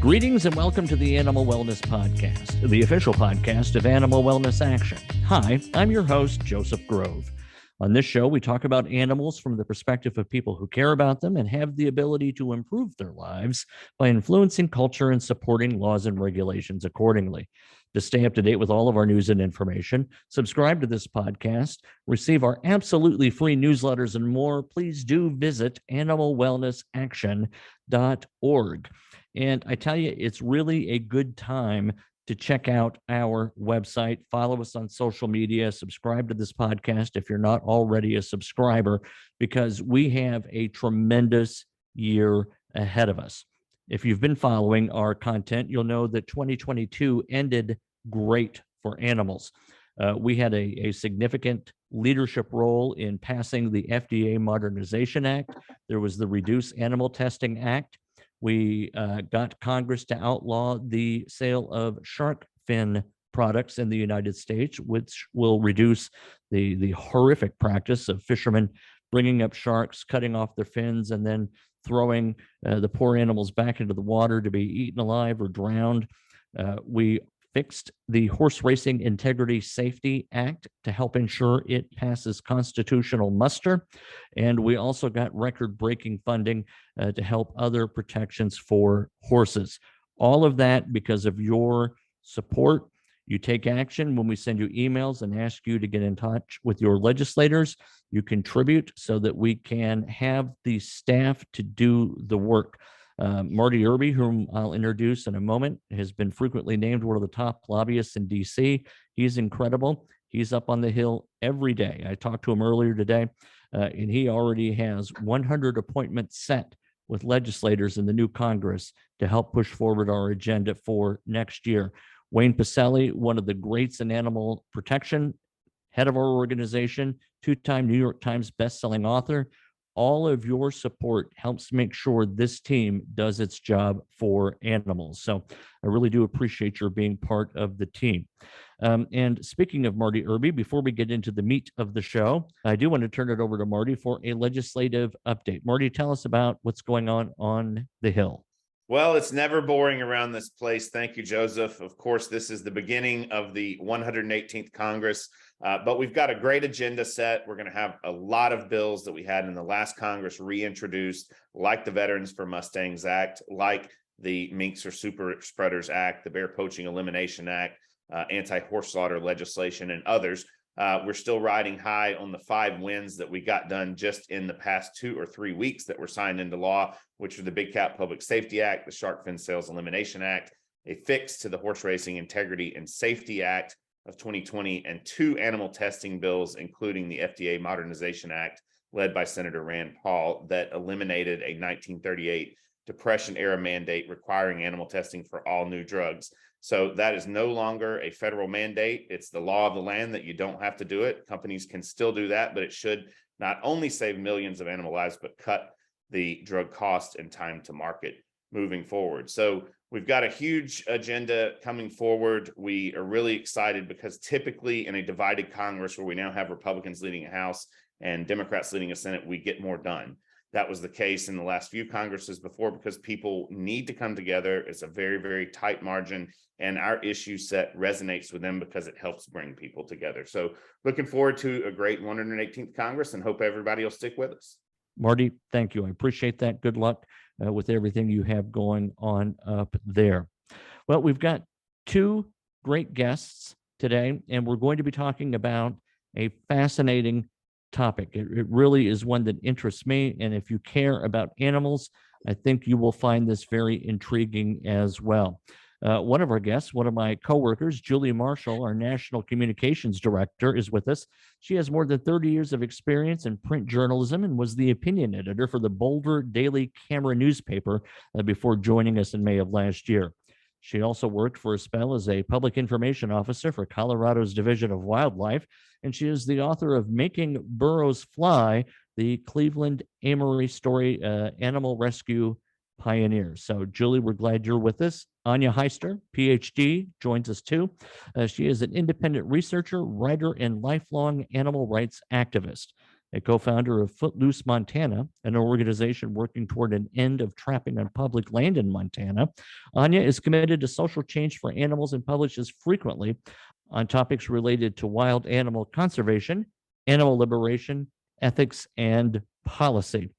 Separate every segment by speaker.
Speaker 1: Greetings and welcome to the Animal Wellness Podcast, the official podcast of Animal Wellness Action. Hi, I'm your host, Joseph Grove. On this show, we talk about animals from the perspective of people who care about them and have the ability to improve their lives by influencing culture and supporting laws and regulations accordingly. To stay up to date with all of our news and information, subscribe to this podcast, receive our absolutely free newsletters and more, please do visit animalwellnessaction.org. And I tell you, it's really a good time to check out our website, follow us on social media, subscribe to this podcast if you're not already a subscriber, because we have a tremendous year ahead of us. If you've been following our content, you'll know that 2022 ended great for animals. We had a significant leadership role in passing the FDA Modernization Act. There was the Reduce Animal Testing Act. We got Congress to outlaw the sale of shark fin products in the United States, which will reduce the horrific practice of fishermen bringing up sharks, cutting off their fins, and then throwing the poor animals back into the water to be eaten alive or drowned. We fixed the Horse Racing Integrity Safety Act to help ensure it passes constitutional muster. And we also got record-breaking funding to help other protections for horses. All of that because of your support. You take action when we send you emails and ask you to get in touch with your legislators. You contribute so that we can have the staff to do the work. Marty Irby, whom I'll introduce in a moment, has been frequently named one of the top lobbyists in D.C. He's incredible. He's up on the Hill every day. I talked to him earlier today, and he already has 100 appointments set with legislators in the new Congress to help push forward our agenda for next year. Wayne Pacelli, one of the greats in animal protection, head of our organization, two-time New York Times bestselling author. All of your support helps make sure this team does its job for animals. So I really do appreciate your being part of the team. And speaking of Marty Irby, before we get into the meat of the show, I do want to turn it over to Marty for a legislative update. Marty, tell us about what's going on the Hill.
Speaker 2: Well, it's never boring around this place. Thank you, Joseph. Of course, this is the beginning of the 118th Congress, but we've got a great agenda set. We're going to have a lot of bills that we had in the last Congress reintroduced, like the Veterans for Mustangs Act, like the Minks or Super Spreaders Act, the Bear Poaching Elimination Act, anti-horse slaughter legislation, and others. We're still riding high on the 5 wins that we got done just in the past 2 or 3 weeks that were signed into law, which are the Big Cat Public Safety Act, the Shark Fin Sales Elimination Act, a fix to the Horse Racing Integrity and Safety Act of 2020, and 2 animal testing bills, including the FDA Modernization Act, led by Senator Rand Paul, that eliminated a 1938 Depression-era mandate requiring animal testing for all new drugs. So that is no longer a federal mandate. It's the law of the land that you don't have to do it. Companies can still do that, but it should not only save millions of animal lives, but cut the drug cost and time to market moving forward. So we've got a huge agenda coming forward. We are really excited because typically in a divided Congress where we now have Republicans leading a House and Democrats leading a Senate, we get more done. That was the case in the last few Congresses before because people need to come together. It's a very, very tight margin, and our issue set resonates with them because it helps bring people together. So looking forward to a great 118th Congress and hope everybody will stick with us.
Speaker 1: Marty, thank you. I appreciate that. Good luck with everything you have going on up there. Well, we've got 2 great guests today, and we're going to be talking about a fascinating topic. It really is one that interests me, and if you care about animals, I think you will find this very intriguing as well. One of our guests, one of my coworkers, Julie Marshall, our National Communications Director, is with us. She has more than 30 years of experience in print journalism and was the opinion editor for the Boulder Daily Camera newspaper before joining us in May of last year. She also worked for a spell as a public information officer for Colorado's Division of Wildlife, and she is the author of Making Burros Fly, the Cleveland Amory story, animal rescue pioneer. So, Julie, we're glad you're with us. Anja Heister, Ph.D., joins us too. She is an independent researcher, writer, and lifelong animal rights activist. a co-founder of Footloose Montana, an organization working toward an end of trapping on public land in Montana. Anja is committed to social change for animals and publishes frequently on topics related to wild animal conservation, animal liberation, ethics, and policy.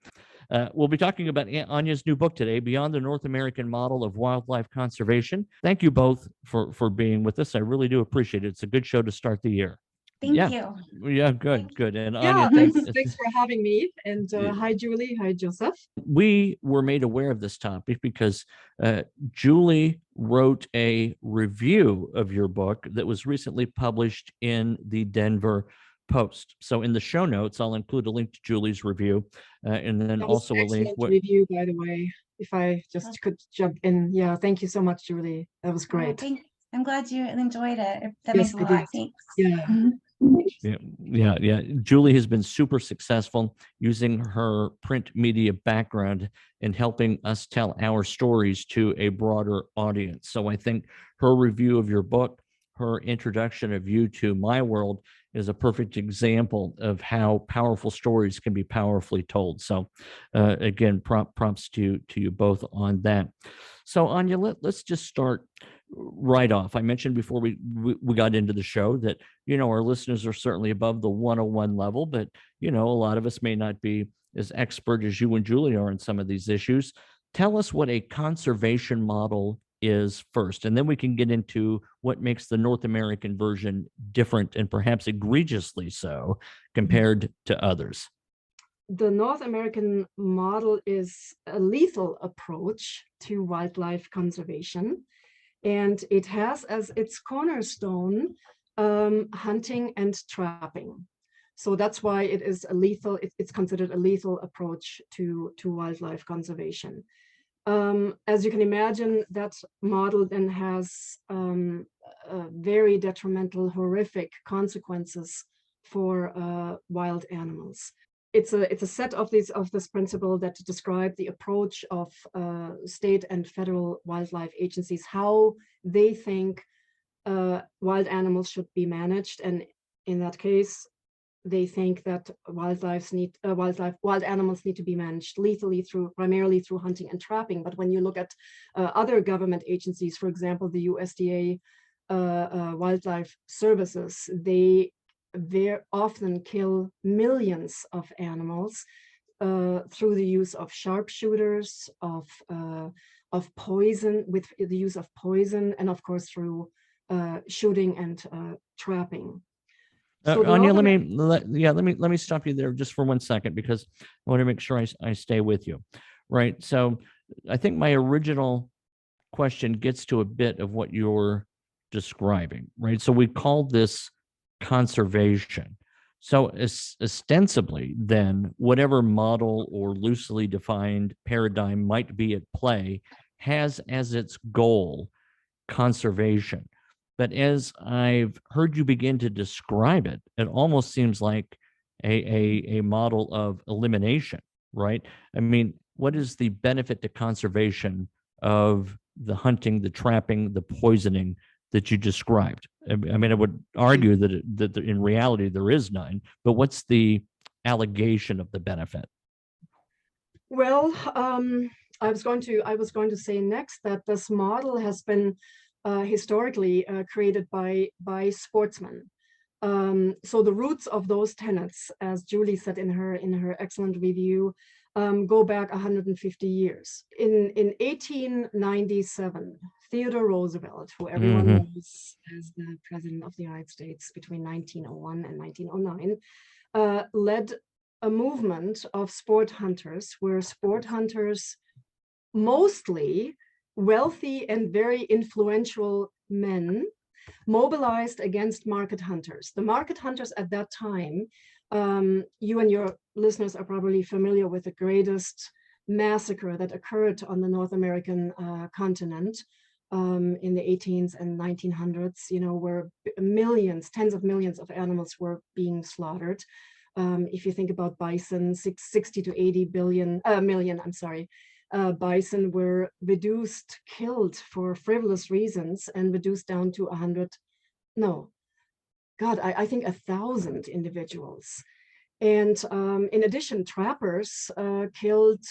Speaker 1: We'll be talking about Anja's new book today, Beyond the North American Model of Wildlife Conservation. Thank you both for being with us. I really do appreciate it. It's a good show to start the year.
Speaker 3: Thank you.
Speaker 1: Yeah, good. And
Speaker 4: yeah,
Speaker 1: Anja,
Speaker 4: thanks for having me. And hi, Julie. Hi, Joseph.
Speaker 1: We were made aware of this topic because Julie wrote a review of your book that was recently published in the Denver Post. So in the show notes, I'll include a link to Julie's review, and then also a link.
Speaker 4: Review, by the way, if I just could jump in. Yeah, thank you so much, Julie. That was great.
Speaker 3: I'm glad you enjoyed it. That makes a lot. Thanks.
Speaker 4: Yeah.
Speaker 1: Yeah. Julie has been super successful using her print media background in helping us tell our stories to a broader audience. So I think her review of your book, her introduction of you to my world, is a perfect example of how powerful stories can be powerfully told. So again, props to you both on that. So Anja, let's just start right off. I mentioned before we got into the show that, our listeners are certainly above the 101 level, but, a lot of us may not be as expert as you and Julie are in some of these issues. Tell us what a conservation model is first, and then we can get into what makes the North American version different and perhaps egregiously so compared to others.
Speaker 4: The North American model is a lethal approach to wildlife conservation, and it has as its cornerstone hunting and trapping. So that's why it is a lethal, it's considered a lethal approach to wildlife conservation. As you can imagine, that model then has very detrimental, horrific consequences for wild animals. It's a set of this principle that describe the approach of state and federal wildlife agencies, how they think wild animals should be managed, and in that case, they think that wild animals need to be managed lethally primarily through hunting and trapping. But when you look at other government agencies, for example, the USDA Wildlife Services, they very often kill millions of animals through the use of sharpshooters, of poison, with the use of poison, and of course through shooting and trapping. So
Speaker 1: Anja, let me stop you there just for 1 second, because I want to make sure I stay with you. Right. So I think my original question gets to a bit of what you're describing, right? So we call this conservation. So ostensibly, then, whatever model or loosely defined paradigm might be at play has as its goal conservation. But as I've heard you begin to describe it, it almost seems like a model of elimination, right? I mean, what is the benefit to conservation of the hunting, the trapping, the poisoning that you described? I mean, I would argue that in reality there is none, but what's the allegation of the benefit?
Speaker 4: Well, I was going to say next that this model has been historically created by sportsmen. So the roots of those tenets, as Julie said in her excellent review, go back 150 years. In 1897, Theodore Roosevelt, who everyone knows as the President of the United States between 1901 and 1909, led a movement of sport hunters, where sport hunters, mostly wealthy and very influential men, mobilized against market hunters. The market hunters at that time, you and your listeners are probably familiar with the greatest massacre that occurred on the North American continent in the 1800s and 1900s, where millions, tens of millions of animals were being slaughtered. If you think about bison, 60 to 80 million, bison were killed for frivolous reasons and reduced down to 100, I think 1,000 individuals. And in addition, trappers killed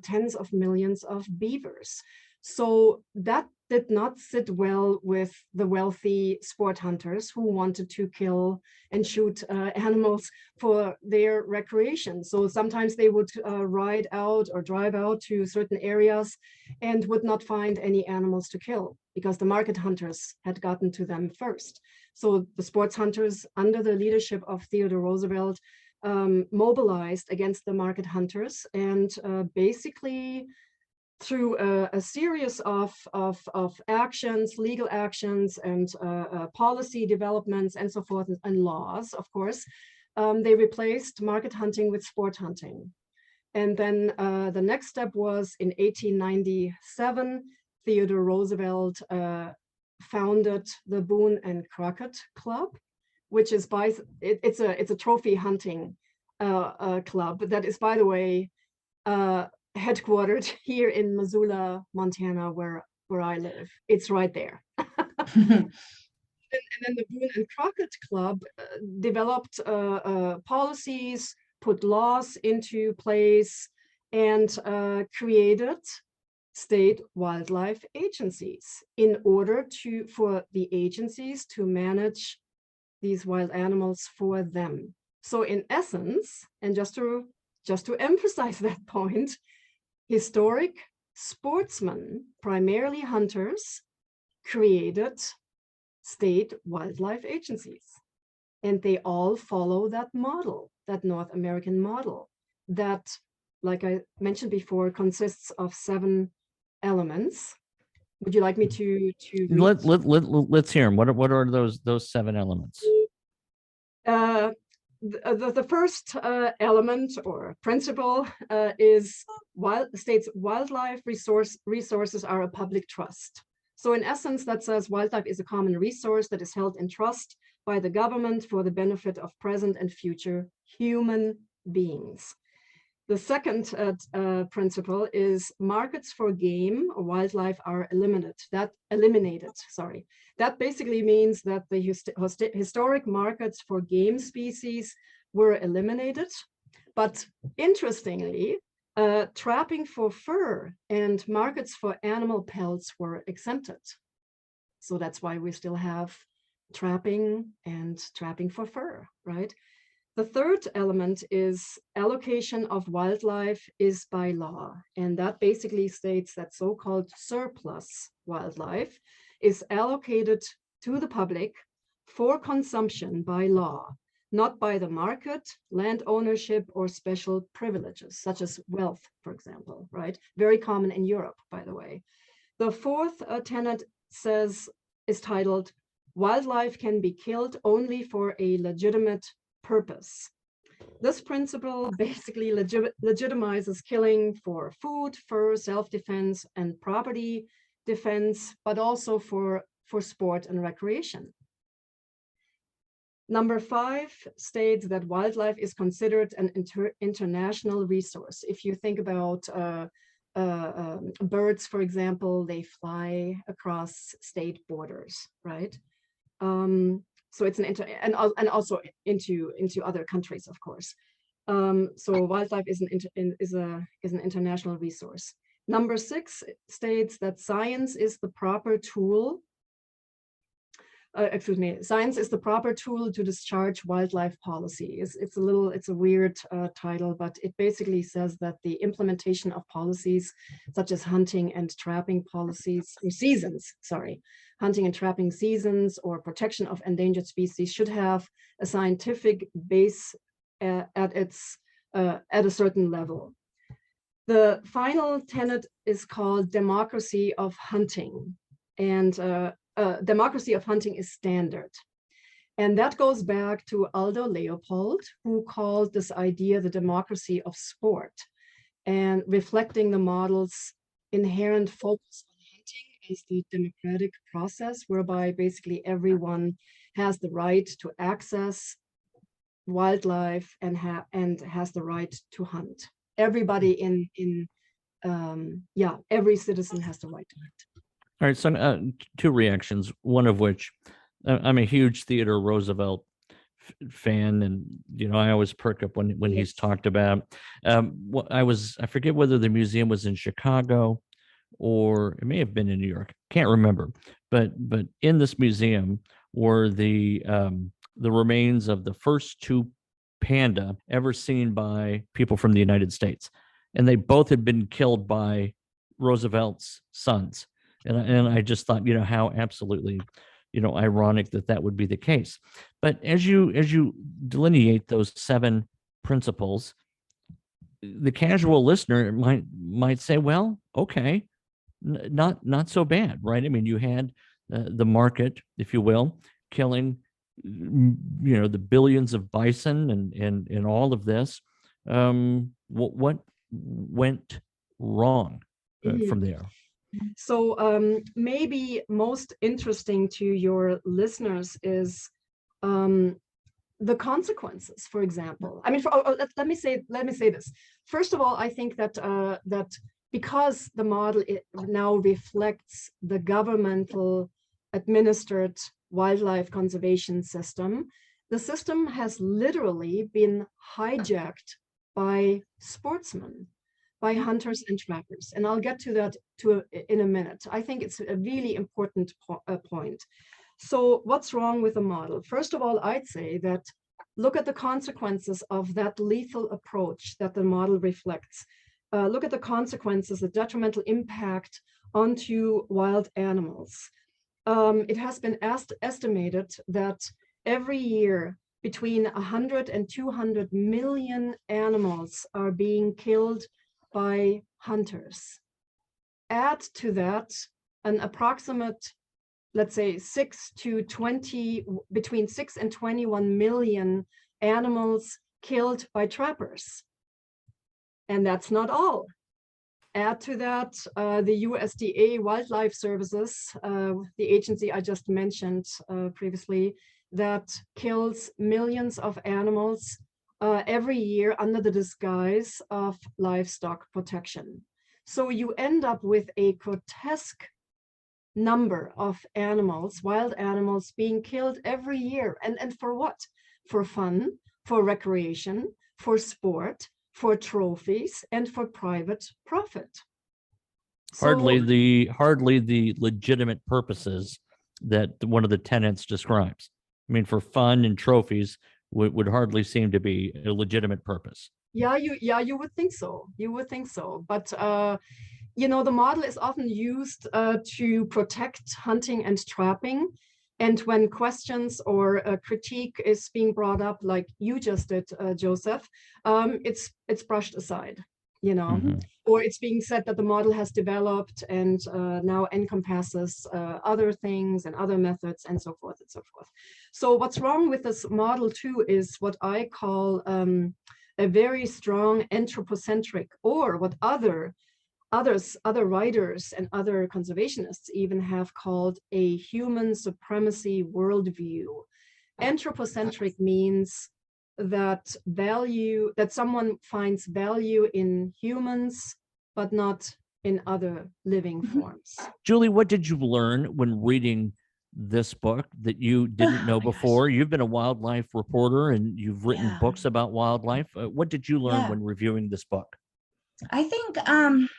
Speaker 4: tens of millions of beavers. So that did not sit well with the wealthy sport hunters who wanted to kill and shoot animals for their recreation. So sometimes they would ride out or drive out to certain areas and would not find any animals to kill because the market hunters had gotten to them first. So the sports hunters, under the leadership of Theodore Roosevelt, mobilized against the market hunters, and basically through a series of actions, legal actions, and policy developments, and so forth, and laws, of course, they replaced market hunting with sport hunting. And then the next step was in 1897, Theodore Roosevelt founded the Boone and Crockett Club, which is it's a trophy hunting club that is, by the way, headquartered here in Missoula, Montana, where I live. It's right there. And then the Boone and Crockett Club developed policies, put laws into place, and created state wildlife agencies in order for the agencies to manage these wild animals for them. So in essence, and just to emphasize that point, historic sportsmen, primarily hunters, created state wildlife agencies. And they all follow that model, that North American model, that, like I mentioned before, consists of 7 elements. Would you like me to read?
Speaker 1: Let's hear them. What are those 7 elements?
Speaker 4: The first element or principle is states wildlife resources are a public trust. So in essence, that says wildlife is a common resource that is held in trust by the government for the benefit of present and future human beings. The second principle is markets for game or wildlife are eliminated. That basically means that the historic markets for game species were eliminated. But interestingly, trapping for fur and markets for animal pelts were exempted. So that's why we still have trapping for fur, right? The third element is allocation of wildlife is by law. And that basically states that so-called surplus wildlife is allocated to the public for consumption by law, not by the market, land ownership, or special privileges, such as wealth, for example, right? Very common in Europe, by the way. The fourth tenet is titled, wildlife can be killed only for a legitimate purpose. This principle basically legitimizes killing for food, fur, self-defense, and property defense, but also for sport and recreation. Number 5 states that wildlife is considered an international resource. If you think about birds, for example, they fly across state borders, right? So it's and also into other countries, of course. So wildlife is an international resource. Number 6 states that science is the proper tool. Science is the proper tool to discharge wildlife policy. It's a weird title, but it basically says that the implementation of policies such as hunting and trapping policies, or seasons, hunting and trapping seasons, or protection of endangered species should have a scientific base at a certain level. The final tenet is called democracy of hunting, and democracy of hunting is standard. And that goes back to Aldo Leopold, who called this idea the democracy of sport, and reflecting the model's inherent focus on hunting as the democratic process, whereby basically everyone has the right to access wildlife and has the right to hunt. Everybody every citizen has the right to hunt.
Speaker 1: All right, so 2 reactions, one of which I'm a huge Theodore Roosevelt fan, and I always perk up when he's talked about. I forget whether the museum was in Chicago or it may have been in New York. Can't remember, but in this museum were the remains of the first two panda ever seen by people from the United States, and they both had been killed by Roosevelt's sons. And I just thought, how absolutely, ironic that would be the case. But as you delineate those 7 principles, the casual listener might say, well, okay, not so bad, right? I mean, you had the market, if you will, killing, the billions of bison and all of this. What went wrong from there?
Speaker 4: So maybe most interesting to your listeners is the consequences. For example, I mean, let me say this. First of all, I think that that because the model now reflects the governmental administered wildlife conservation system, the system has literally been hijacked by sportsmen, by hunters and trappers. And I'll get to that in a minute. I think it's a really important point. So what's wrong with the model? First of all, I'd say that look at the consequences of that lethal approach that the model reflects. Look at the consequences, the detrimental impact onto wild animals. It has been estimated that every year between 100 and 200 million animals are being killed by hunters. Add to that an approximate, let's say, between 6 and 21 million animals killed by trappers. And that's not all. Add to that the USDA Wildlife Services, the agency I just mentioned previously, that kills millions of animals every year under the disguise of livestock protection. So you end up with a grotesque number of animals, wild animals, being killed every year. And for what? For fun, for recreation, for sport, for trophies, and for private profit.
Speaker 1: Hardly the legitimate purposes that one of the tenets describes. I mean, for fun and trophies would hardly seem to be a legitimate purpose.
Speaker 4: Yeah, you would think so. You would think so. But the model is often used to protect hunting and trapping. And when questions or a critique is being brought up, like you just did, Joseph, it's brushed aside, or it's being said that the model has developed and now encompasses other things and other methods and so forth and so forth. So what's wrong with this model too is what I call a very strong anthropocentric, or what other writers and other conservationists even have called a human supremacy worldview. Anthropocentric means that someone finds value in humans, but not in other living forms.
Speaker 1: Julie, what did you learn when reading this book that you didn't know before? Gosh. You've been a wildlife reporter and you've written books about wildlife. What did you learn when reviewing this book?
Speaker 3: I think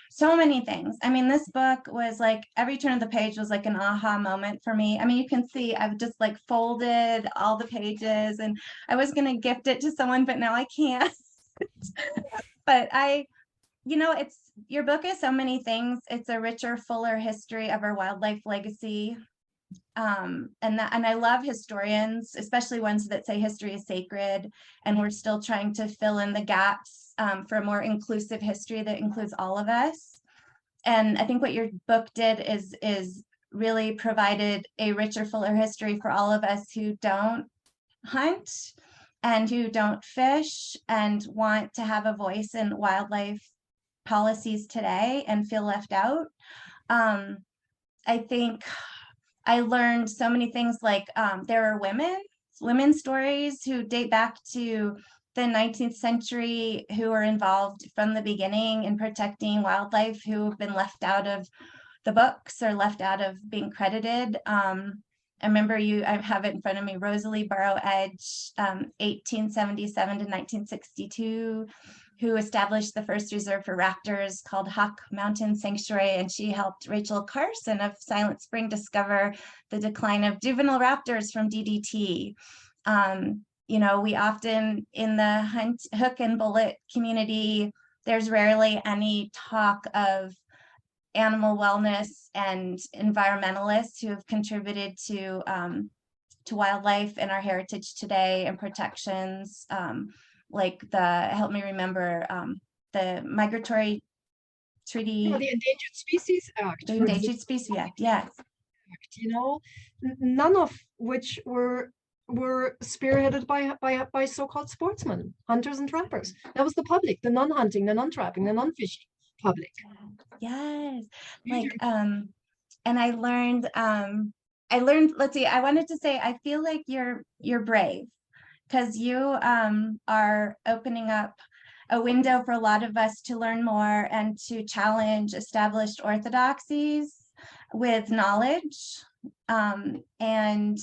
Speaker 3: so many things. I mean, this book was like every turn of the page was like an aha moment for me. I mean, you can see I've just like folded all the pages, and I was going to gift it to someone, but now I can't. But it's your book is so many things. It's a richer, fuller history of our wildlife legacy. And I love historians, especially ones that say history is sacred, and we're still trying to fill in the gaps for a more inclusive history that includes all of us. And I think what your book did is really provided a richer, fuller history for all of us who don't hunt and who don't fish and want to have a voice in wildlife policies today and feel left out. I think I learned so many things, like there are women's stories who date back to the 19th century who were involved from the beginning in protecting wildlife, who have been left out of the books or left out of being credited. I remember I have it in front of me, Rosalie Barrow Edge, 1877 to 1962, who established the first reserve for raptors called Hawk Mountain Sanctuary. And she helped Rachel Carson of Silent Spring discover the decline of juvenile raptors from DDT. You know, we often, in the hunt, hook and bullet community, there's rarely any talk of animal wellness and environmentalists who have contributed to wildlife and our heritage today and protections, like help me remember, the Migratory Treaty.
Speaker 4: The Endangered Species Act.
Speaker 3: The Endangered Species Act, yes.
Speaker 4: You know, none of which were spearheaded by so-called sportsmen, hunters and trappers. That was the public, the non-hunting, the non-trapping, the non-fishing public.
Speaker 3: Yes, like and I learned, let's see, I wanted to say, I feel like you're brave, because you are opening up a window for a lot of us to learn more and to challenge established orthodoxies with knowledge. And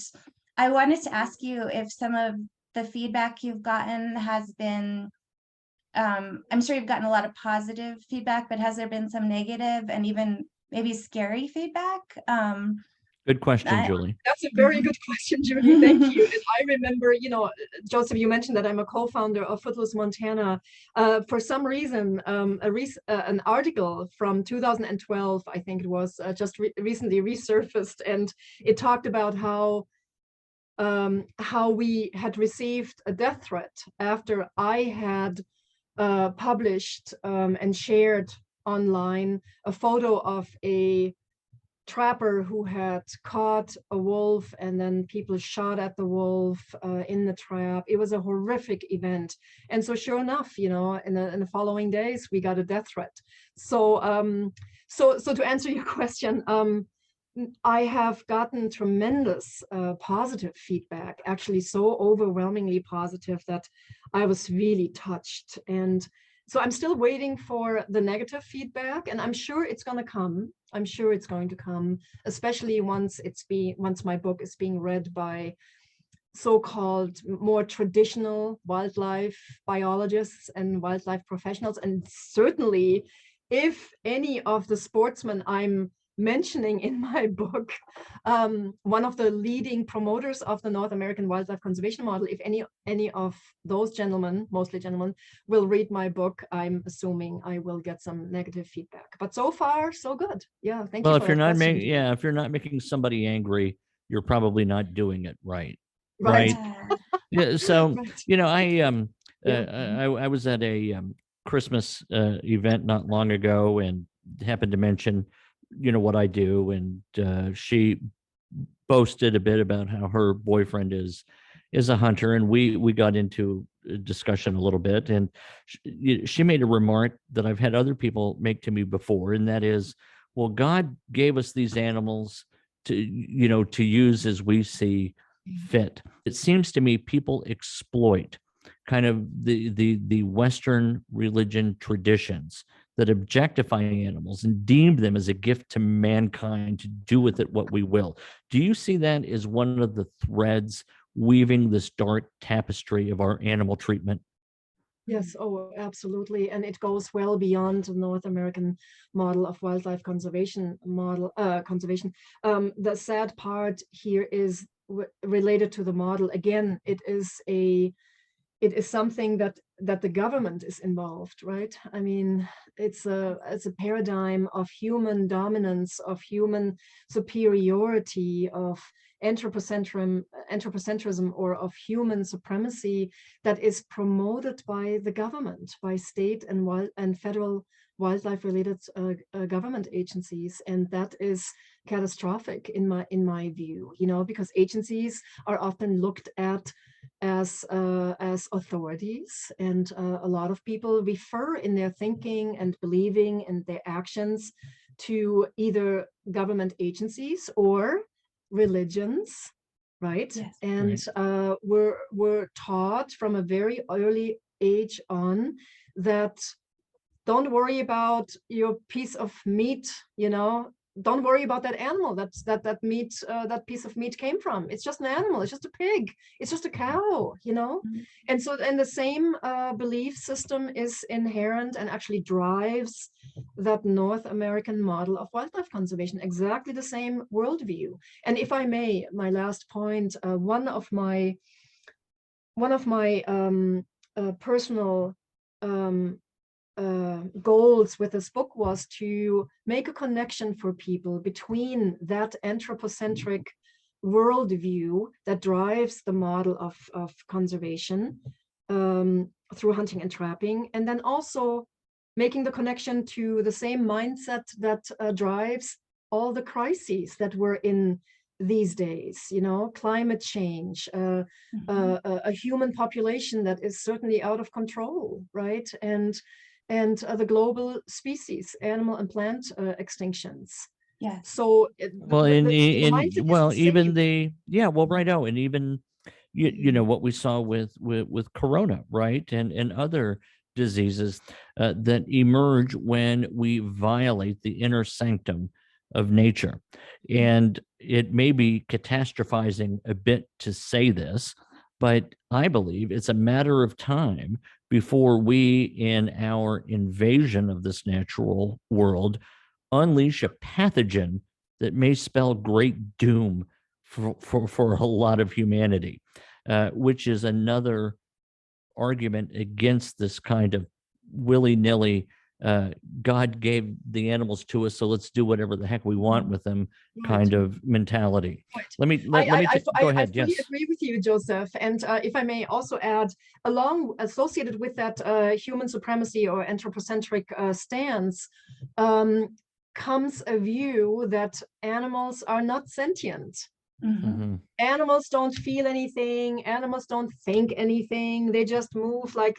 Speaker 3: I wanted to ask you if some of the feedback you've gotten has been, I'm sure you've gotten a lot of positive feedback, but has there been some negative and even maybe scary feedback?
Speaker 1: Good question, Julie.
Speaker 4: That's a very good question, Julie. Thank you. And I remember, you know, Joseph, you mentioned that I'm a co-founder of Footloose Montana. For some reason, an article from 2012, I think it was, just recently resurfaced, and it talked about how we had received a death threat after I had published and shared online a photo of a trapper who had caught a wolf, and then people shot at the wolf in the trap. It was a horrific event. And so sure enough, you know, in the following days, we got a death threat. So so to answer your question, I have gotten tremendous positive feedback, actually so overwhelmingly positive that I was really touched. And so I'm still waiting for the negative feedback, and I'm sure it's going to come. I'm sure it's going to come, especially once my book is being read by so-called more traditional wildlife biologists and wildlife professionals. And certainly, if any of the sportsmen I'm mentioning in my book, one of the leading promoters of the North American wildlife conservation model, if any of those gentlemen, mostly gentlemen, will read my book, I'm assuming I will get some negative feedback. But so far, so good. Yeah, thank you.
Speaker 1: Well, if you're not making somebody angry, you're probably not doing it right.
Speaker 4: Right.
Speaker 1: Yeah. So
Speaker 4: Right.
Speaker 1: you know, I was at a Christmas event not long ago and happened to mention, you know, what I do, and she boasted a bit about how her boyfriend is a hunter, and we got into a discussion a little bit, and she made a remark that I've had other people make to me before, and that is, well, God gave us these animals to use as we see fit. It seems to me people exploit kind of the Western religion traditions that objectify animals and deem them as a gift to mankind to do with it what we will. Do you see that as one of the threads weaving this dark tapestry of our animal treatment?
Speaker 4: Yes, oh, absolutely. And it goes well beyond the North American model of wildlife conservation. The sad part here is related to the model. Again, it is something that the government is involved, right? I mean, it's a paradigm of human dominance, of human superiority, of anthropocentrism, or of human supremacy that is promoted by the government, by state and federal wildlife-related government agencies, and that is catastrophic in my view. You know, because agencies are often looked at as authorities, and a lot of people refer in their thinking and believing and their actions to either government agencies or religions, right?
Speaker 3: Yes.
Speaker 4: And we're taught from a very early age on that don't worry about your piece of meat, you know, don't worry about that animal that meat, that piece of meat came from. It's just an animal. It's just a pig. It's just a cow, you know? And so, and the same belief system is inherent and actually drives that North American model of wildlife conservation, exactly the same worldview. And if I may, my last point, one of my personal goals with this book was to make a connection for people between that anthropocentric worldview that drives the model of conservation through hunting and trapping, and then also making the connection to the same mindset that drives all the crises that we're in these days, you know, climate change, a human population that is certainly out of control, right? And the global species, animal and plant extinctions.
Speaker 3: Yeah.
Speaker 4: So
Speaker 1: well, even the, yeah, well, right out, and even you know what we saw with corona, right, and other diseases that emerge when we violate the inner sanctum of nature. And it may be catastrophizing a bit to say this, but I believe it's a matter of time before we, in our invasion of this natural world, unleash a pathogen that may spell great doom for a lot of humanity, which is another argument against this kind of willy-nilly God gave the animals to us, so let's do whatever the heck we want with them kind of mentality.
Speaker 4: Right.
Speaker 1: Let me go ahead.
Speaker 4: I fully
Speaker 1: Yes.
Speaker 4: agree with you, Joseph. And if I may also add, associated with that human supremacy or anthropocentric stance, comes a view that animals are not sentient. Animals don't feel anything. Animals don't think anything. They just move like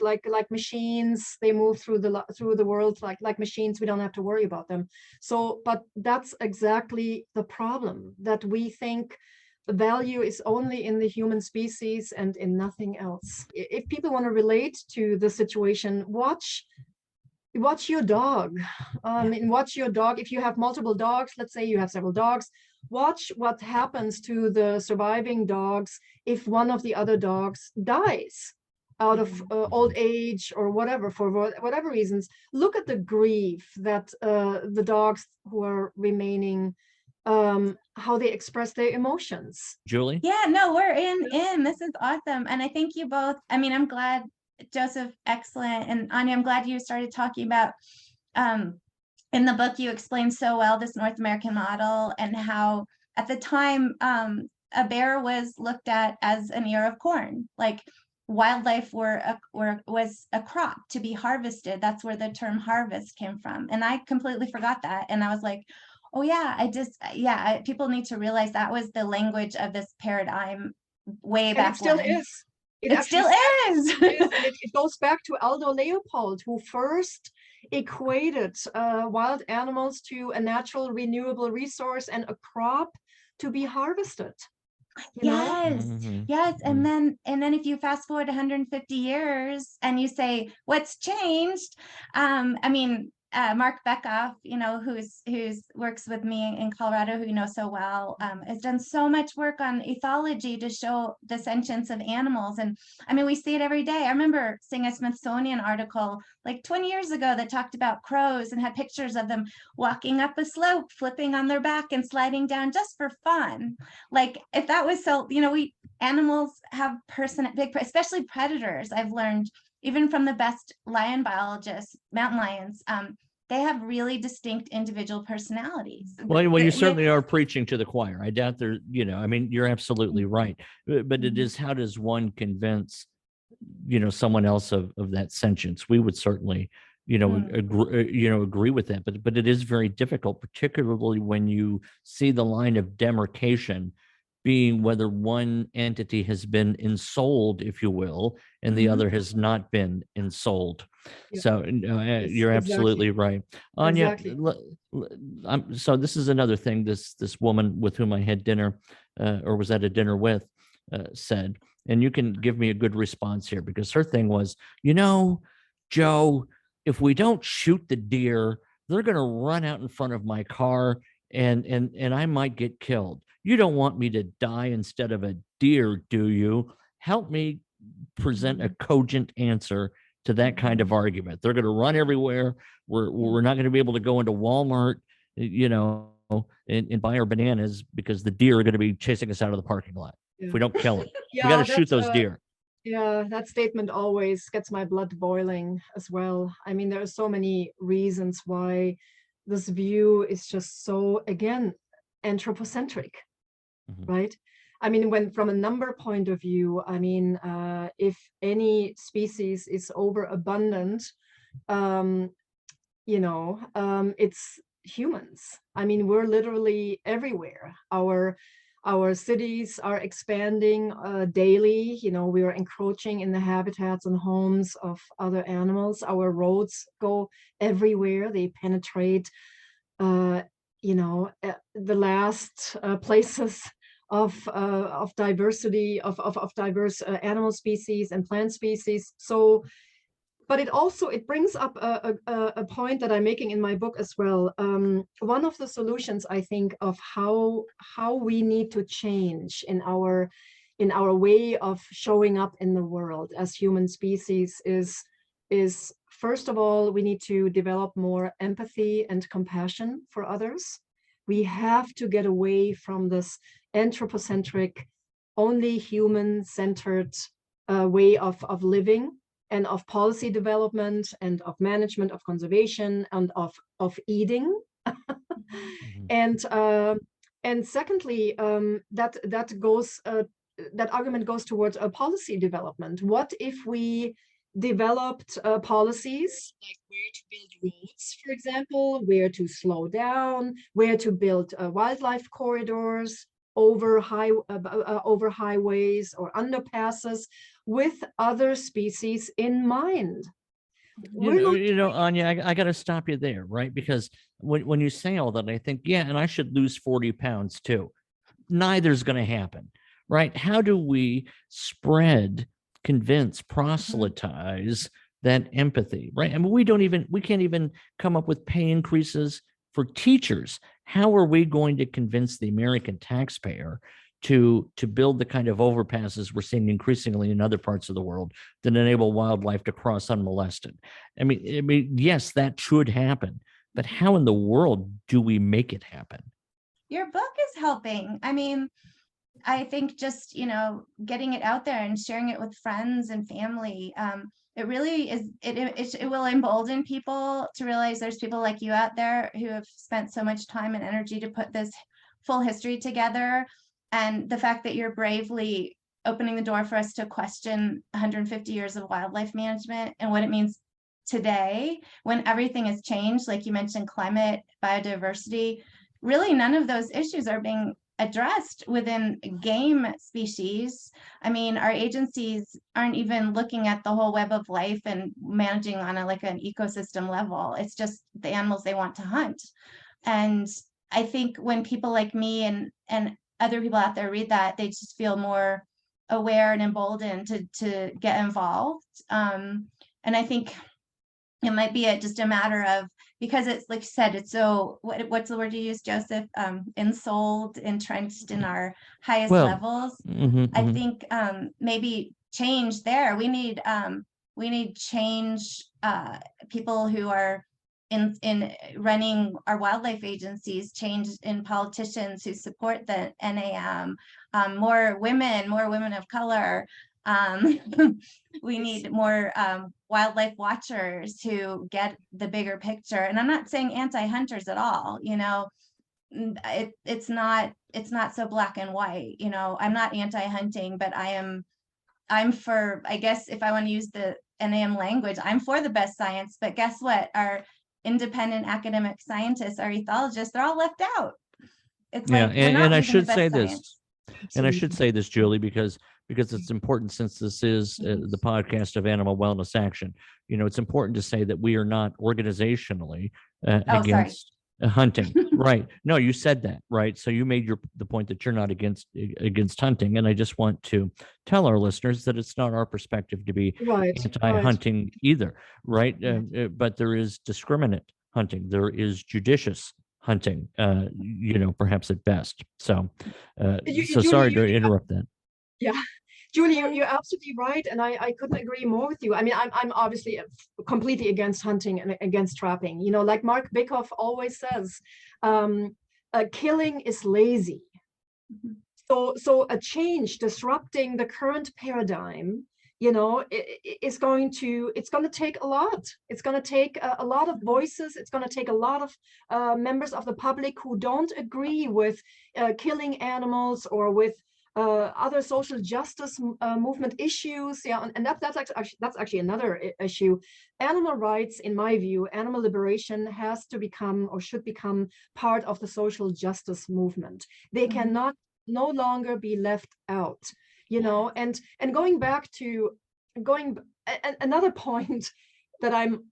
Speaker 4: machines. They move through the world like machines. We don't have to worry about them. So, but that's exactly the problem, that we think the value is only in the human species and in nothing else. If people want to relate to the situation, watch your dog. And watch your dog. If you have multiple dogs, let's say you have several dogs, watch what happens to the surviving dogs if one of the other dogs dies out of old age or whatever, for whatever reasons. Look at the grief that the dogs who are remaining, how they express their emotions.
Speaker 1: Julie?
Speaker 3: Yeah, no, we're in. This is awesome. And I thank you both. I mean, I'm glad, Joseph, excellent. And Anja, I'm glad you started talking about, in the book, you explained so well this North American model and how at the time a bear was looked at as an ear of corn, like wildlife was a crop to be harvested. That's where the term harvest came from. And I completely forgot that. And I was like, oh yeah, people need to realize that was the language of this paradigm way back
Speaker 4: when. It still is. It goes back to Aldo Leopold, who first equated wild animals to a natural renewable resource and a crop to be harvested.
Speaker 3: Yes. And then if you fast forward 150 years and you say what's changed, I mean, Mark Beckoff, you know, who's works with me in Colorado, who you know so well, has done so much work on ethology to show the sentience of animals. And I mean, we see it every day. I remember seeing a Smithsonian article like 20 years ago that talked about crows and had pictures of them walking up a slope, flipping on their back and sliding down just for fun. Like, if that was so, you know, animals have especially predators. I've learned, even from the best lion biologists, mountain lions, they have really distinct individual personalities.
Speaker 1: Well, you certainly are preaching to the choir. I doubt there, you know, I mean, you're absolutely right. But it is, how does one convince, you know, someone else of that sentience? We would certainly, you know, agree with that. But it is very difficult, particularly when you see the line of demarcation being whether one entity has been ensouled, if you will, and the other has not been ensouled. Yeah. So you're absolutely right. Anja, so this is another thing this woman with whom I had dinner, or was at a dinner with, said, and you can give me a good response here, because her thing was, you know, Joe, if we don't shoot the deer, they're going to run out in front of my car and I might get killed. You don't want me to die instead of a deer, do you? Help me present a cogent answer to that kind of argument. They're going to run everywhere. We're not going to be able to go into Walmart, and buy our bananas because the deer are going to be chasing us out of the parking lot if we don't kill them. We got to shoot those deer.
Speaker 4: Yeah, that statement always gets my blood boiling as well. I mean, there are so many reasons why this view is just so, again, anthropocentric, right? I mean, when from a number point of view, I mean, if any species is overabundant, it's humans. I mean, we're literally everywhere. Our cities are expanding daily. We are encroaching in the habitats and homes of other animals. Our roads go everywhere. They penetrate, the last places of diversity, of diverse animal species and plant species. So, but it brings up a point that I'm making in my book as well. One of the solutions, I think, of how we need to change in our way of showing up in the world as human species is first of all, we need to develop more empathy and compassion for others. We have to get away from this anthropocentric, only human-centered way of living, and of policy development, and of management, of conservation, and of eating. And secondly, that argument goes towards a policy development. What if we developed policies like where to build roads, for example, where to slow down, where to build wildlife corridors over highways or underpasses with other species in mind?
Speaker 1: Anja, I got to stop you there, right? Because when you say all that, I think, yeah, and I should lose 40 pounds too. Neither's going to happen, right? How do we convince, proselytize that empathy, right? I mean, we can't even come up with pay increases for teachers. How are we going to convince the American taxpayer to build the kind of overpasses we're seeing increasingly in other parts of the world that enable wildlife to cross unmolested? I mean, yes, that should happen, but how in the world do we make it happen?
Speaker 3: Your book is helping. I mean, I think just, getting it out there and sharing it with friends and family, it really is, it will embolden people to realize there's people like you out there who have spent so much time and energy to put this full history together. And the fact that you're bravely opening the door for us to question 150 years of wildlife management and what it means today, when everything has changed, like you mentioned, climate, biodiversity, really none of those issues are being addressed within game species. I mean, our agencies aren't even looking at the whole web of life and managing on an ecosystem level. It's just the animals they want to hunt. And I think when people like me and other people out there read that, they just feel more aware and emboldened to get involved. And I think it might be just a matter of, because it's like you said, it's so, what's the word you use, Joseph? Ensouled, entrenched in our highest levels. I think maybe change there. We need change, people who are in running our wildlife agencies, change in politicians who support the NAM, more women of color. We need more wildlife watchers who get the bigger picture. And I'm not saying anti-hunters at all. It's not so black and white. I'm not anti-hunting, but I'm for, I guess, if I want to use the NAM language, I'm for the best science. But guess what? Our independent academic scientists, our ethologists, they're all left out. It's
Speaker 1: and I should say this. And I should say this, Julie, because it's important, since this is the podcast of Animal Wellness Action. It's important to say that we are not organizationally against hunting. Right. No, you said that, right? So you made the point that you're not against hunting. And I just want to tell our listeners that it's not our perspective to be anti-hunting either, right? But there is discriminate hunting. There is judicious hunting, perhaps at best. So,
Speaker 4: Julie,
Speaker 1: sorry to interrupt that.
Speaker 4: Yeah, Julie, you're absolutely right, and I couldn't agree more with you. I mean, I'm obviously completely against hunting and against trapping. Like Mark Bickhoff always says, killing is lazy. So a change disrupting the current paradigm, it's going to take a lot. It's going to take a lot of voices. It's going to take a lot of members of the public who don't agree with killing animals or with other social justice movement issues. Yeah, and that's actually another issue. Animal rights, in my view, animal liberation has to become or should become part of the social justice movement. They cannot no longer be left out, and going back to another point that I'm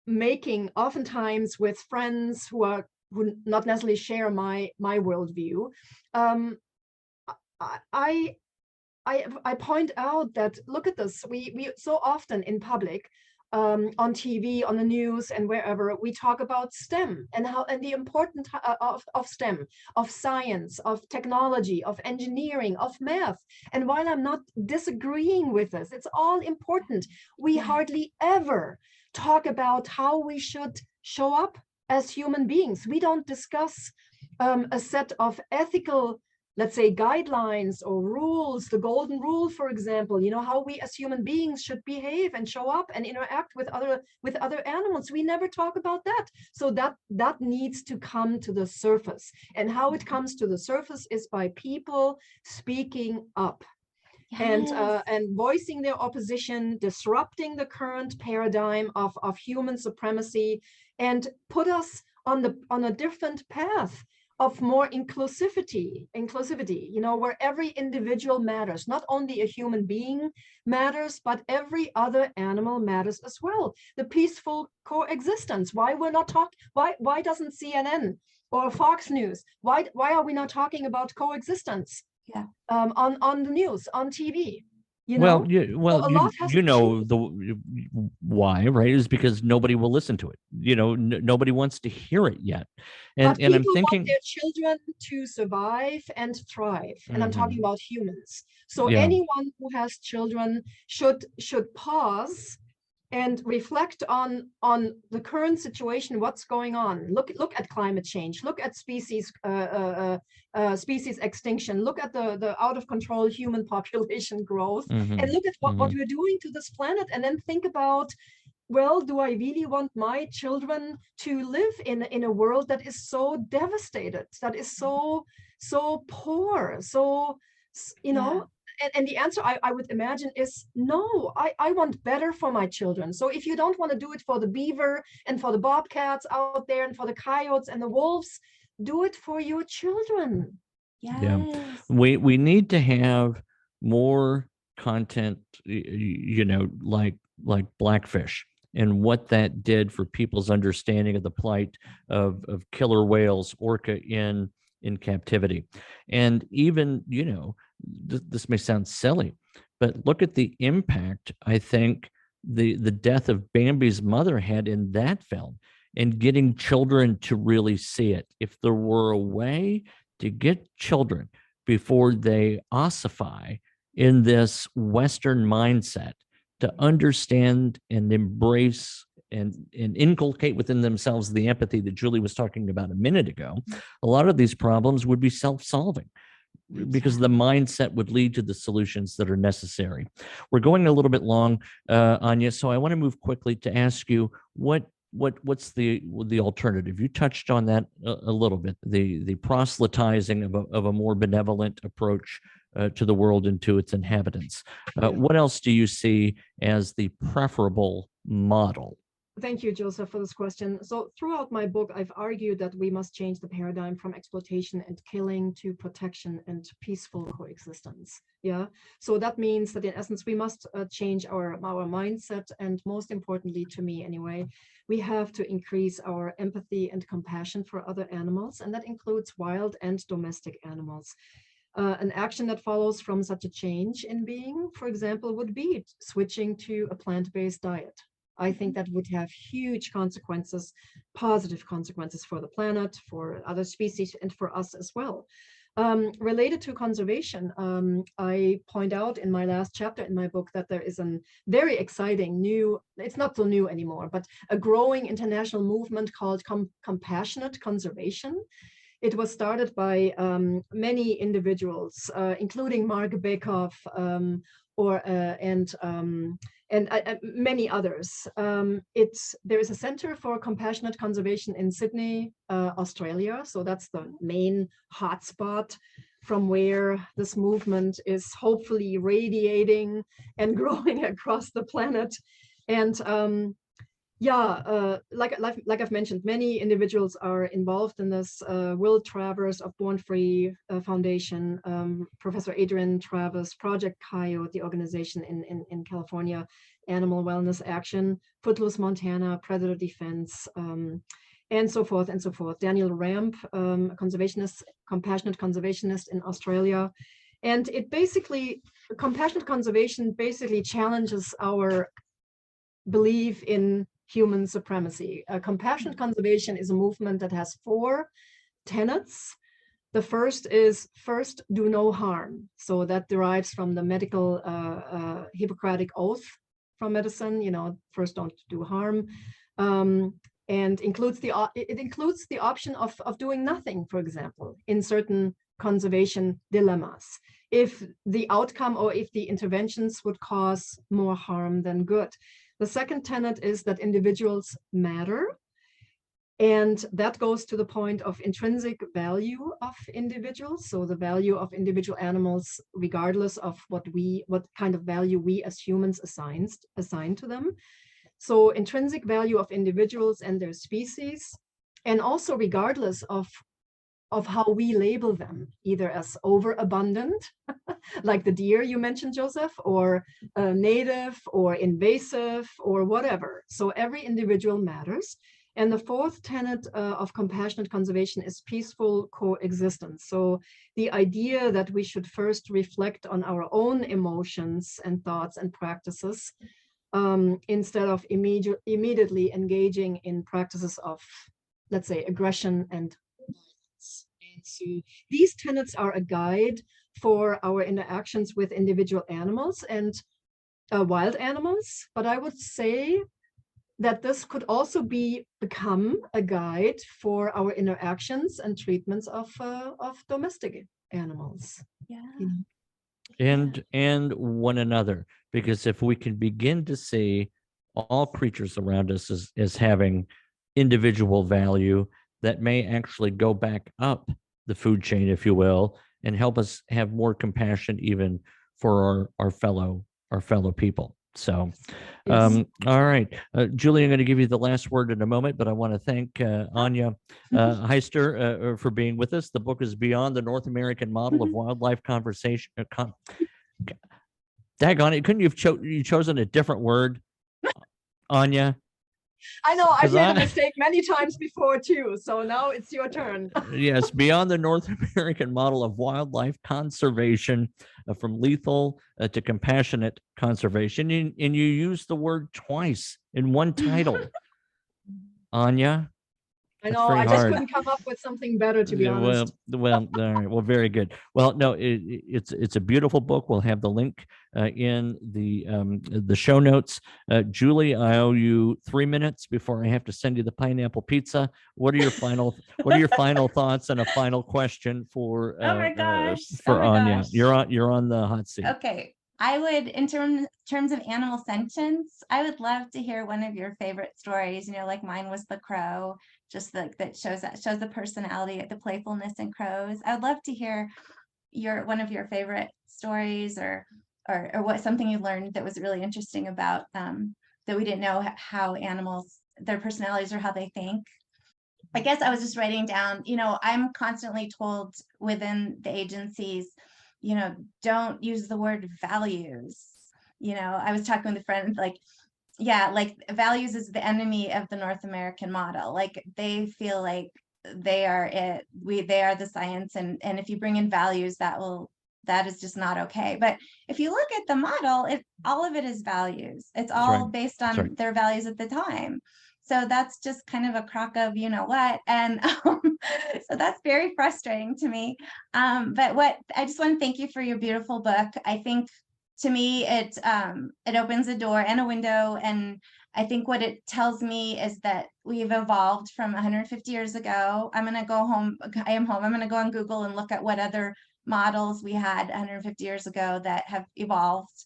Speaker 4: making oftentimes with friends who not necessarily share my worldview. I point out that, look at this, we so often in public, on TV, on the news, and wherever, we talk about STEM and the importance of STEM, of science, of technology, of engineering, of math. And while I'm not disagreeing with this, it's all important. We hardly ever talk about how we should show up as human beings. We don't discuss a set of ethical, let's say, guidelines or rules, the golden rule, for example, how we as human beings should behave and show up and interact with other animals. We never talk about that. So that needs to come to the surface. And how it comes to the surface is by people speaking up. Yes. And voicing their opposition, disrupting the current paradigm of human supremacy, and put us on a different path of more inclusivity, where every individual matters. Not only a human being matters, but every other animal matters as well. The peaceful coexistence. Why we're not talking? Why doesn't CNN or Fox News? Why are we not talking about coexistence? Yeah. On the news, on TV.
Speaker 1: Well, why, right? Is because nobody will listen to it. Nobody wants to hear it yet. And I'm thinking,
Speaker 4: want their children to survive and thrive. And I'm talking about humans. So anyone who has children should pause and reflect on the current situation, what's going on. Look at climate change, look at species extinction, look at the out of control human population growth, and look at what we're doing to this planet, and then think about, well, do I really want my children to live in a world that is so devastated, that is so poor, so, And the answer I would imagine is no. I want better for my children. So if you don't want to do it for the beaver and for the bobcats out there and for the coyotes and the wolves, do it for your children.
Speaker 3: Yes.
Speaker 1: Yeah. We need to have more content, like Blackfish, and what that did for people's understanding of the plight of killer whales, orca in captivity. And even, this may sound silly, but look at the impact I think the death of Bambi's mother had in that film, and getting children to really see it. If there were a way to get children, before they ossify in this Western mindset, to understand and embrace and inculcate within themselves the empathy that Julie was talking about a minute ago, a lot of these problems would be self-solving, because the mindset would lead to the solutions that are necessary. We're going a little bit long, Anja, so I want to move quickly to ask you what's the alternative. You touched on that a little bit, the proselytizing of a more benevolent approach to the world and to its inhabitants. What else do you see as the preferable model?
Speaker 4: Thank you, Joseph, for this question. So throughout my book, I've argued that we must change the paradigm from exploitation and killing to protection and peaceful coexistence. Yeah. So that means that in essence, we must change our mindset. And most importantly, to me anyway, we have to increase our empathy and compassion for other animals. And that includes wild and domestic animals. An action that follows from such a change in being, for example, would be switching to a plant-based diet. I think that would have huge consequences, positive consequences for the planet, for other species, and for us as well. Related to conservation, I point out in my last chapter in my book that there is a very exciting new, it's not so new anymore, but a growing international movement called compassionate conservation. It was started by many individuals, including Mark Bekoff and many others. There is a Center for Compassionate Conservation in Sydney, Australia. So that's the main hotspot from where this movement is hopefully radiating and growing across the planet. And like I've mentioned, many individuals are involved in this. Will Travers of Born Free Foundation, Professor Adrian Travis, Project Coyote, the organization in California, Animal Wellness Action, Footloose Montana, Predator Defense, and so forth and so forth. Daniel Ramp, conservationist, compassionate conservationist in Australia. And it basically, compassionate conservation basically challenges our belief in human supremacy. Compassionate conservation is a movement that has 4 tenets. The first is, first, do no harm. So that derives from the medical Hippocratic oath from medicine, first don't do harm. And includes the option of doing nothing, for example, in certain conservation dilemmas, if the outcome or if the interventions would cause more harm than good. The second tenet is that individuals matter. And that goes to the point of intrinsic value of individuals. So the value of individual animals, regardless of what kind of value we as humans assign to them. So intrinsic value of individuals and their species, and also regardless of how we label them, either as overabundant, like the deer you mentioned, Joseph, or native or invasive or whatever. So every individual matters. And the fourth tenet of compassionate conservation is peaceful coexistence. So the idea that we should first reflect on our own emotions and thoughts and practices instead of immediately engaging in practices of, let's say, aggression and violence. And so these tenets are a guide for our interactions with individual animals and wild animals. But I would say that this could also become a guide for our interactions and treatments of domestic animals.
Speaker 3: Yeah.
Speaker 1: And one another, because if we can begin to see all creatures around us as having individual value, that may actually go back up the food chain, if you will, and help us have more compassion even for our fellow people. So,
Speaker 4: Yes.
Speaker 1: all right, Julie, I'm going to give you the last word in a moment, but I want to thank Anja Heister for being with us. The book is Beyond the North American Model of Wildlife Conversation. Daggone it, couldn't you have chosen a different word, Anja?
Speaker 4: I know, I've made a mistake many times before too, so now it's your turn.
Speaker 1: Yes, Beyond the North American Model of Wildlife Conservation, from lethal to compassionate conservation. And you use the word twice in one title, Anja.
Speaker 4: I know, I just couldn't come up with something better, to be honest.
Speaker 1: Well, all right. Well, very good. Well, no, it's a beautiful book. We'll have the link in the show notes. Julie, I owe you 3 minutes before I have to send you the pineapple pizza. What are your final thoughts and a final question for Anja?
Speaker 3: Gosh.
Speaker 1: You're on the hot seat.
Speaker 3: Okay. I would, in terms of animal sentience, I would love to hear one of your favorite stories, like mine was the crow, just that shows the personality, the playfulness in crows. I would love to hear one of your favorite stories or what something you learned that was really interesting about that we didn't know how animals, their personalities or how they think. I guess I was just writing down, I'm constantly told within the agencies, don't use the word values. I was talking with a friend, like values is the enemy of the North American model. Like they feel like they are it. They are the science, and if you bring in values, that will that is just not okay. But if you look at the model, all of it is values. It's all based on their values at the time. So that's just kind of a crock of you know what, and so that's very frustrating to me. But I just want to thank you for your beautiful book. I think to me it opens a door and a window, and I think what it tells me is that we've evolved from 150 years ago. I'm going to go home. I am home. I'm going to go on Google and look at what other models we had 150 years ago that have evolved.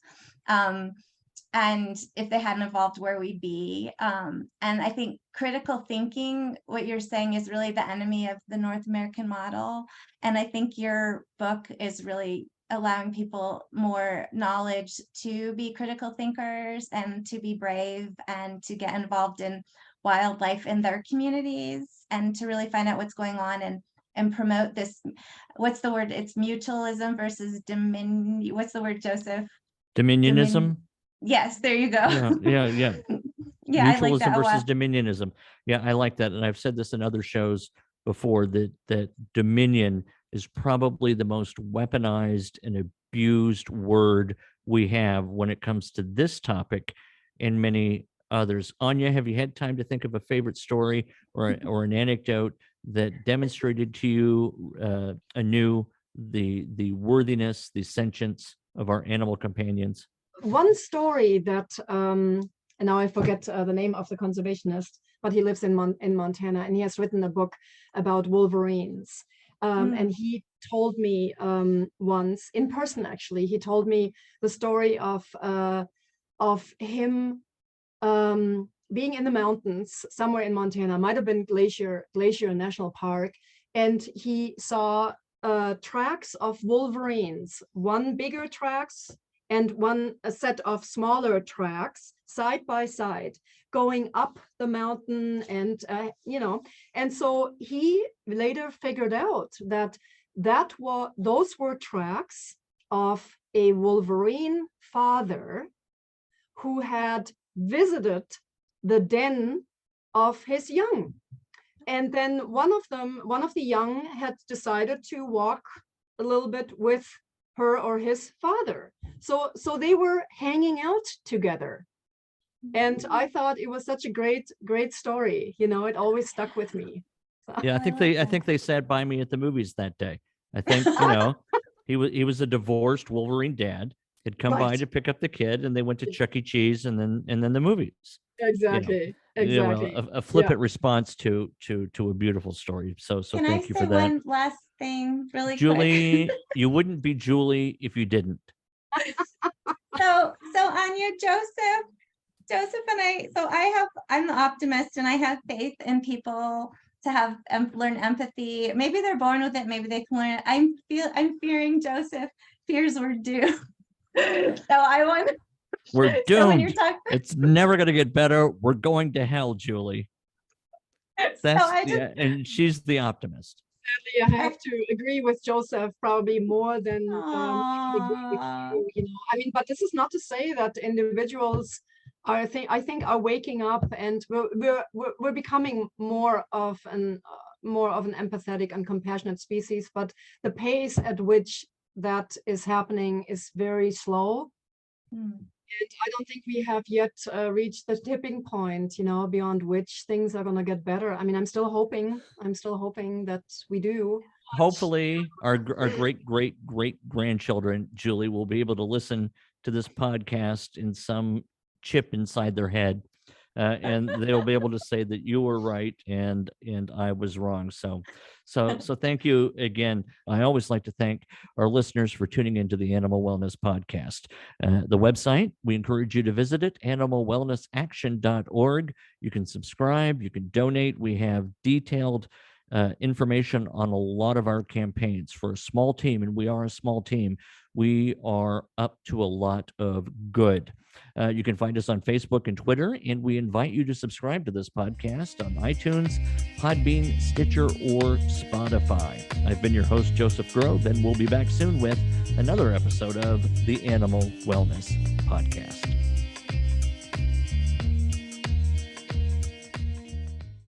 Speaker 3: And if they hadn't evolved, where we'd be. And I think critical thinking, what you're saying, is really the enemy of the North American model. And I think your book is really allowing people more knowledge to be critical thinkers and to be brave and to get involved in wildlife in their communities and to really find out what's going on and promote this. What's the word? It's mutualism versus what's the word, Joseph?
Speaker 1: Dominionism.
Speaker 3: Yes, there you go.
Speaker 1: Yeah.
Speaker 3: Yeah,
Speaker 1: Mutualism
Speaker 3: I like that
Speaker 1: versus dominionism. Yeah, I like that. And I've said this in other shows before, that dominion is probably the most weaponized and abused word we have when it comes to this topic and many others. Anja, have you had time to think of a favorite story or an anecdote that demonstrated to you anew the worthiness, the sentience of our animal companions?
Speaker 4: One story that, and now I forget the name of the conservationist, but he lives in Montana, and he has written a book about wolverines. And he told me once, in person actually, he told me the story of him being in the mountains somewhere in Montana, might have been Glacier National Park, and he saw tracks of wolverines, one bigger tracks and a set of smaller tracks side by side going up the mountain, and and so he later figured out that those were tracks of a wolverine father who had visited the den of his young, and then one of the young had decided to walk a little bit with her or his father. So they were hanging out together. And I thought it was such a great story. It always stuck with me.
Speaker 1: Yeah, I think they sat by me at the movies that day. I think, he was a divorced Wolverine dad. He'd come by to pick up the kid, and they went to Chuck E. Cheese and then the movies.
Speaker 4: Exactly.
Speaker 1: A flippant response to a beautiful story. So thank you for that.
Speaker 3: Can I say one last thing really
Speaker 1: Julie,
Speaker 3: quick?
Speaker 1: you wouldn't be Julie if you didn't.
Speaker 3: So Anja, Joseph and I'm the optimist, and I have faith in people to have learn empathy. Maybe they're born with it, maybe they can learn it. I'm fearing Joseph fears we're doomed.
Speaker 1: We're doomed. It's never going to get better. We're going to hell, Julie. And she's the optimist.
Speaker 4: Sadly, I have to agree with Joseph probably more than agree with you. But this is not to say that individuals I think are waking up, and we're becoming more of an empathetic and compassionate species. But the pace at which that is happening is very slow. And I don't think we have yet reached the tipping point, beyond which things are going to get better. I'm still hoping that we do.
Speaker 1: Hopefully our great grandchildren, Julie, will be able to listen to this podcast in some chip inside their head, and they'll be able to say that you were right and I was wrong. So thank you again. I always like to thank our listeners for tuning into the Animal Wellness Podcast. The website, we encourage you to visit it, animalwellnessaction.org. You can subscribe, you can donate. We have detailed information on a lot of our campaigns. For a small team, and we are a small team, we are up to a lot of good. You can find us on Facebook and Twitter, and we invite you to subscribe to this podcast on iTunes, Podbean, Stitcher, or Spotify. I've been your host, Joseph Grove, and we'll be back soon with another episode of the Animal Wellness Podcast.